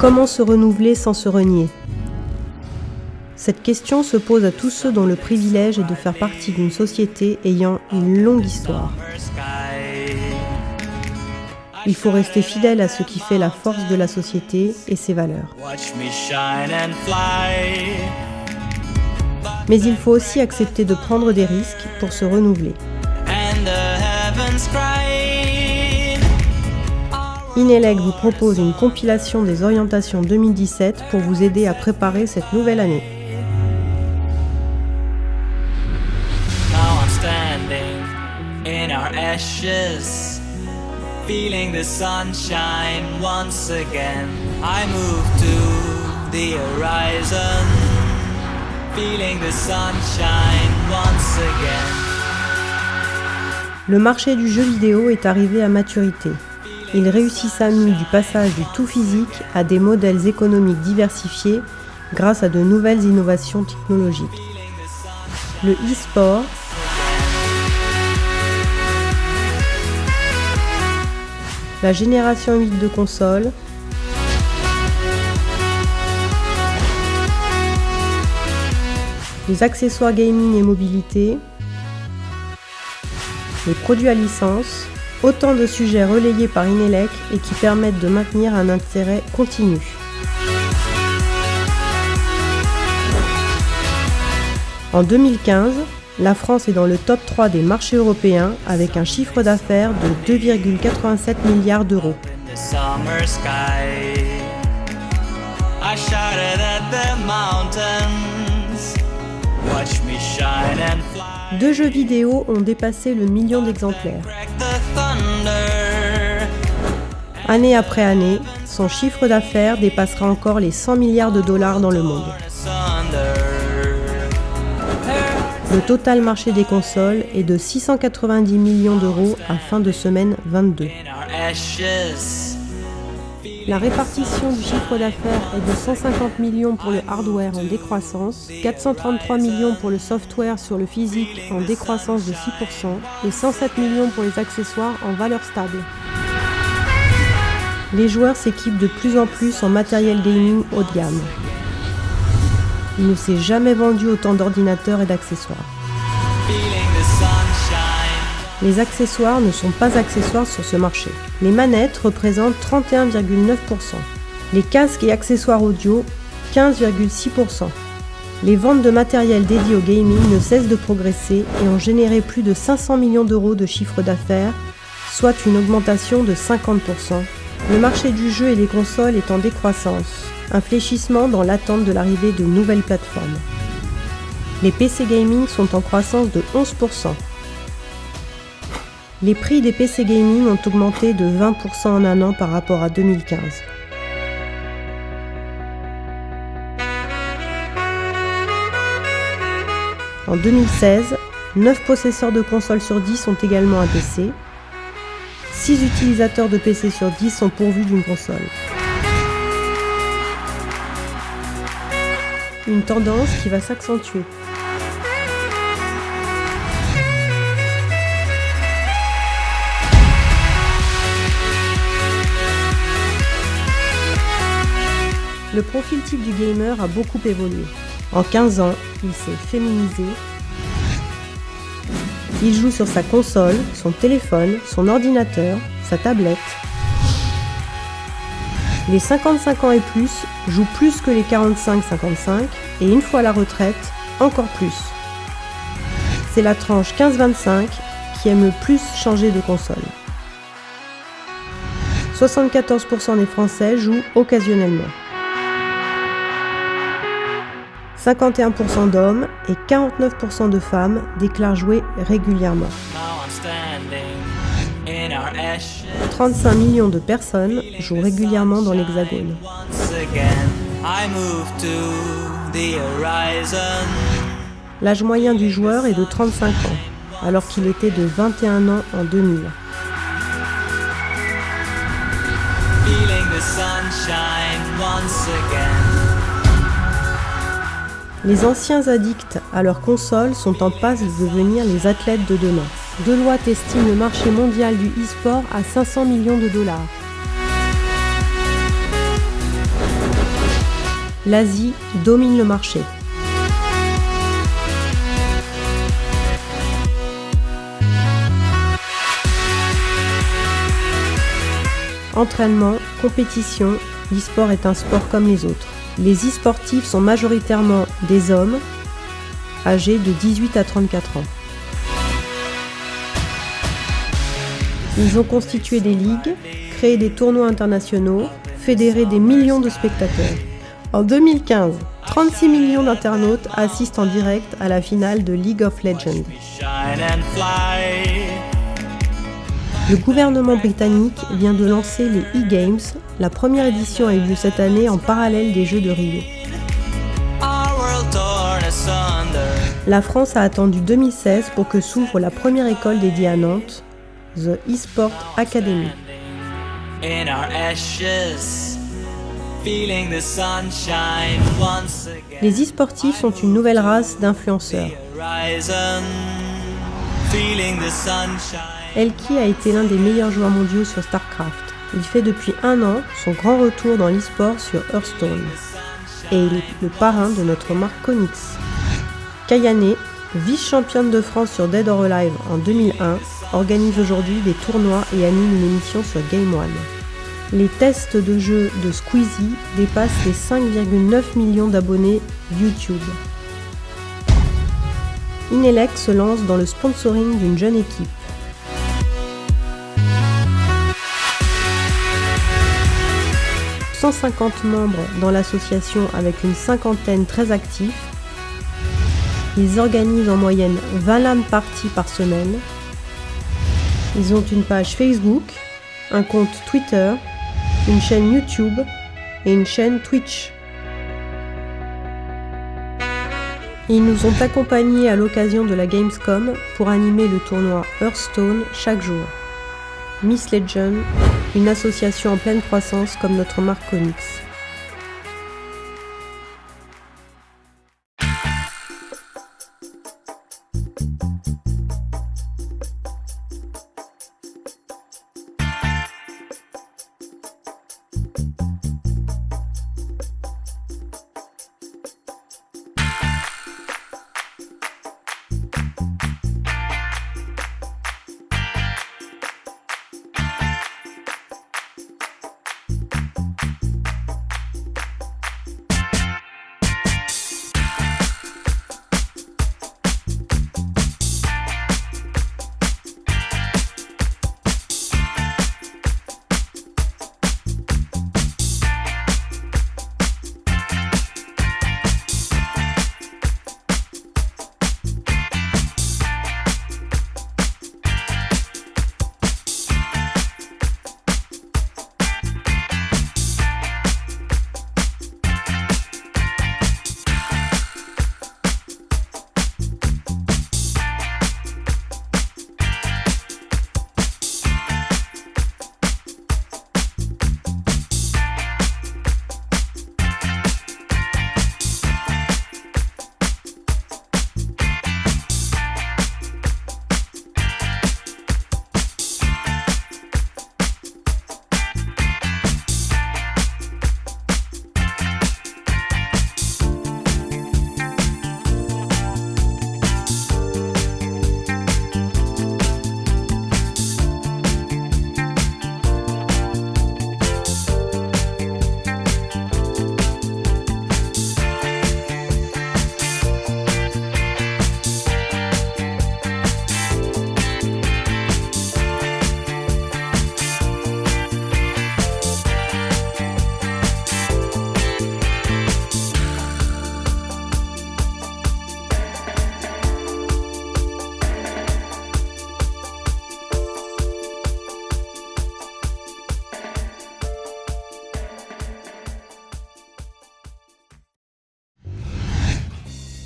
Comment se renouveler sans se renier ? Cette question se pose à tous ceux dont le privilège est de faire partie d'une société ayant une longue histoire. Il faut rester fidèle à ce qui fait la force de la société et ses valeurs. Mais il faut aussi accepter de prendre des risques pour se renouveler. Inelec vous propose une compilation des orientations 2017 pour vous aider à préparer cette nouvelle année. Feeling the sunshine once again, I move to the horizon. Feeling the sunshine once again. Le marché du jeu vidéo est arrivé à maturité. Il réussit sa mue du passage du tout physique à des modèles économiques diversifiés grâce à de nouvelles innovations technologiques. Le e-sport, la génération 8 de consoles, les accessoires gaming et mobilité, les produits à licence, autant de sujets relayés par Inelec et qui permettent de maintenir un intérêt continu. En 2015, la France est dans le top 3 des marchés européens avec un chiffre d'affaires de 2,87 milliards d'euros. Deux jeux vidéo ont dépassé le million d'exemplaires. Année après année, son chiffre d'affaires dépassera encore les 100 milliards de dollars dans le monde. Le total marché des consoles est de 690 millions d'euros à fin de semaine 22. La répartition du chiffre d'affaires est de 150 millions pour le hardware en décroissance, 433 millions pour le software sur le physique en décroissance de 6% et 107 millions pour les accessoires en valeur stable. Les joueurs s'équipent de plus en plus en matériel gaming haut de gamme. Il ne s'est jamais vendu autant d'ordinateurs et d'accessoires. Les accessoires ne sont pas accessoires sur ce marché. Les manettes représentent 31,9%. Les casques et accessoires audio, 15,6%. Les ventes de matériel dédié au gaming ne cessent de progresser et ont généré plus de 500 millions d'euros de chiffre d'affaires, soit une augmentation de 50%. Le marché du jeu et des consoles est en décroissance, un fléchissement dans l'attente de l'arrivée de nouvelles plateformes. Les PC gaming sont en croissance de 11%. Les prix des PC gaming ont augmenté de 20% en un an par rapport à 2015. En 2016, 9 possesseurs de consoles sur 10 ont également un PC. 6 utilisateurs de PC sur 10 sont pourvus d'une console. Une tendance qui va s'accentuer. Le profil type du gamer a beaucoup évolué. En 15 ans, il s'est féminisé. Il joue sur sa console, son téléphone, son ordinateur, sa tablette. Les 55 ans et plus jouent plus que les 45-55 et une fois à la retraite, encore plus. C'est la tranche 15-25 qui aime le plus changer de console. 74% des Français jouent occasionnellement. 51% d'hommes et 49% de femmes déclarent jouer régulièrement. 35 millions de personnes jouent régulièrement dans l'Hexagone. L'âge moyen du joueur est de 35 ans, alors qu'il était de 21 ans en 2000. Les anciens addicts à leur console sont en passe de devenir les athlètes de demain. Deloitte estime le marché mondial du e-sport à 500 millions de dollars. l'Asie domine le marché. Entraînement, compétition, l'e-sport est un sport comme les autres. Les e-sportifs sont majoritairement des hommes âgés de 18 à 34 ans. Ils ont constitué des ligues, créé des tournois internationaux, fédéré des millions de spectateurs. En 2015, 36 millions d'internautes assistent en direct à la finale de League of Legends. Le gouvernement britannique vient de lancer les e-Games. La première édition a eu lieu cette année en parallèle des Jeux de Rio. La France a attendu 2016 pour que s'ouvre la première école dédiée à Nantes, The eSport Academy. Les e-sportifs sont une nouvelle race d'influenceurs. Elki a été l'un des meilleurs joueurs mondiaux sur StarCraft. Il fait depuis 1 an son grand retour dans l'e-sport sur Hearthstone. Et il est le parrain de notre marque Konix. Kayane, vice-championne de France sur Dead or Alive en 2001, organise aujourd'hui des tournois et anime une émission sur Game One. Les tests de jeux de Squeezie dépassent les 5,9 millions d'abonnés YouTube. Inelec se lance dans le sponsoring d'une jeune équipe. « 150 membres dans l'association avec une cinquantaine très actifs. Ils organisent en moyenne 20 LAN parties par semaine. Ils ont une page Facebook, un compte Twitter, une chaîne YouTube et une chaîne Twitch. Ils nous ont accompagnés à l'occasion de la Gamescom pour animer le tournoi Hearthstone chaque jour. Miss Legend, une association en pleine croissance comme notre marque Konix.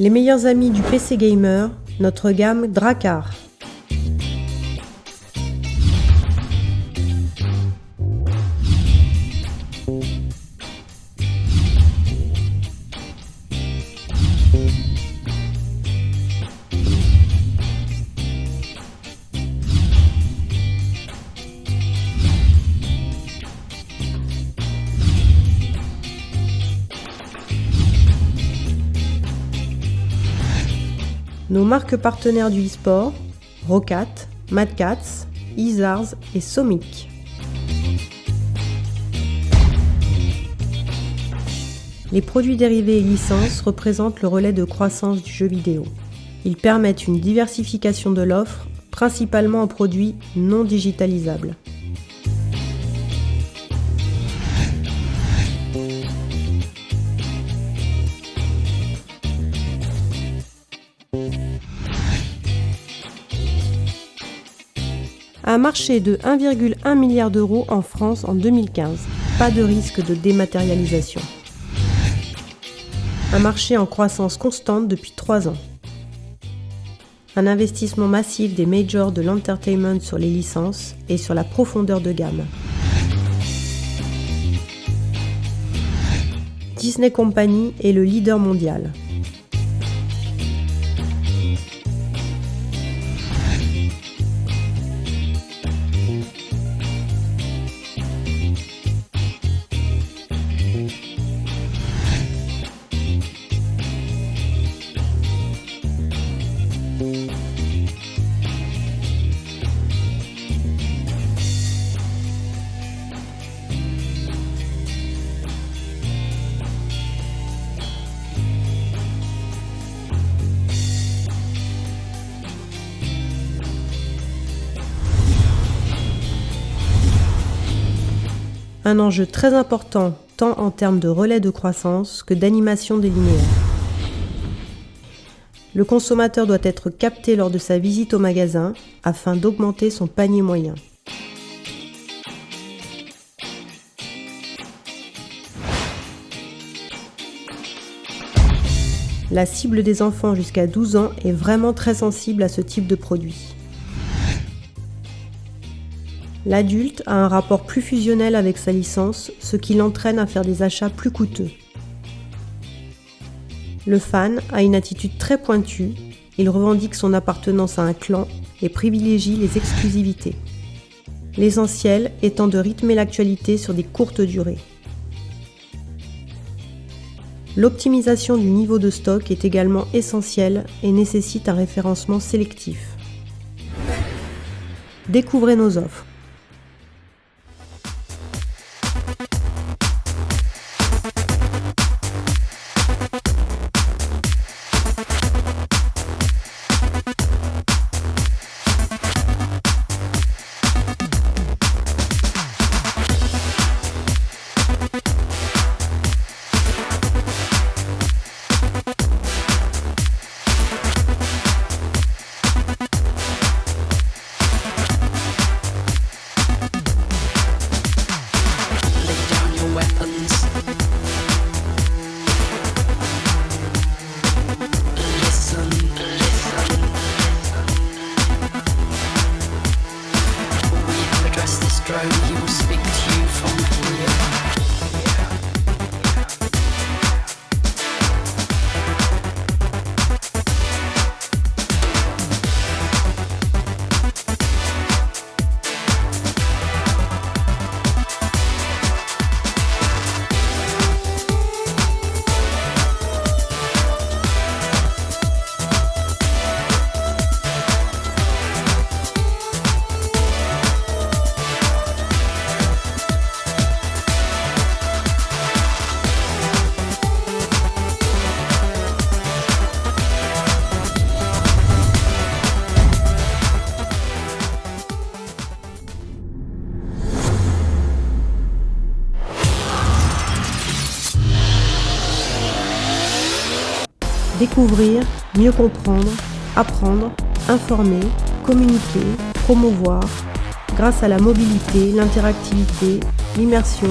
Les meilleurs amis du PC Gamer, notre gamme Drakkar. Nos marques partenaires du e-sport, Roccat, Mad Catz, Izars et Somic. Les produits dérivés et licences représentent le relais de croissance du jeu vidéo. Ils permettent une diversification de l'offre, principalement en produits non digitalisables. Un marché de 1,1 milliard d'euros en France en 2015. Pas de risque de dématérialisation. Un marché en croissance constante depuis 3 ans. Un investissement massif des majors de l'entertainment sur les licences et sur la profondeur de gamme. Disney Company est le leader mondial. Un enjeu très important tant en termes de relais de croissance que d'animation des linéaires. Le consommateur doit être capté lors de sa visite au magasin afin d'augmenter son panier moyen. La cible des enfants jusqu'à 12 ans est vraiment très sensible à ce type de produit. L'adulte a un rapport plus fusionnel avec sa licence, ce qui l'entraîne à faire des achats plus coûteux. Le fan a une attitude très pointue, il revendique son appartenance à un clan et privilégie les exclusivités. L'essentiel étant de rythmer l'actualité sur des courtes durées. L'optimisation du niveau de stock est également essentielle et nécessite un référencement sélectif. Découvrez nos offres. Découvrir, mieux comprendre, apprendre, informer, communiquer, promouvoir, grâce à la mobilité, l'interactivité, l'immersion,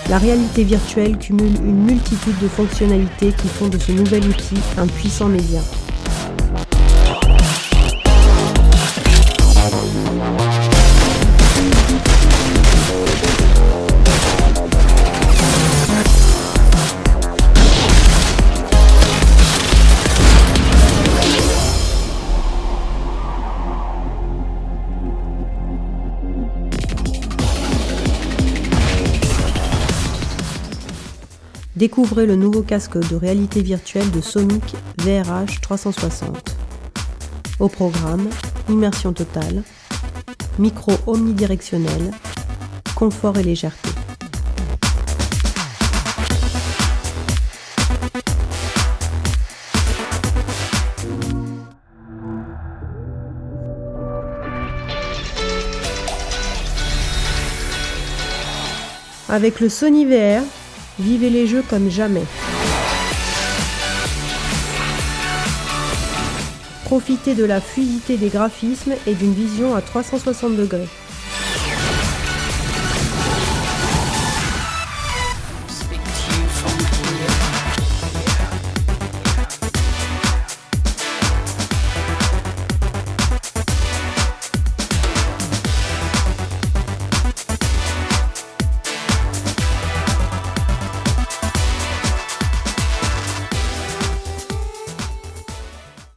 la réalité virtuelle cumule une multitude de fonctionnalités qui font de ce nouvel outil un puissant média. Découvrez le nouveau casque de réalité virtuelle de Somic VRH 360. Au programme, immersion totale, micro omnidirectionnel, confort et légèreté. Avec le Sony VR, vivez les jeux comme jamais. Profitez de la fluidité des graphismes et d'une vision à 360 degrés.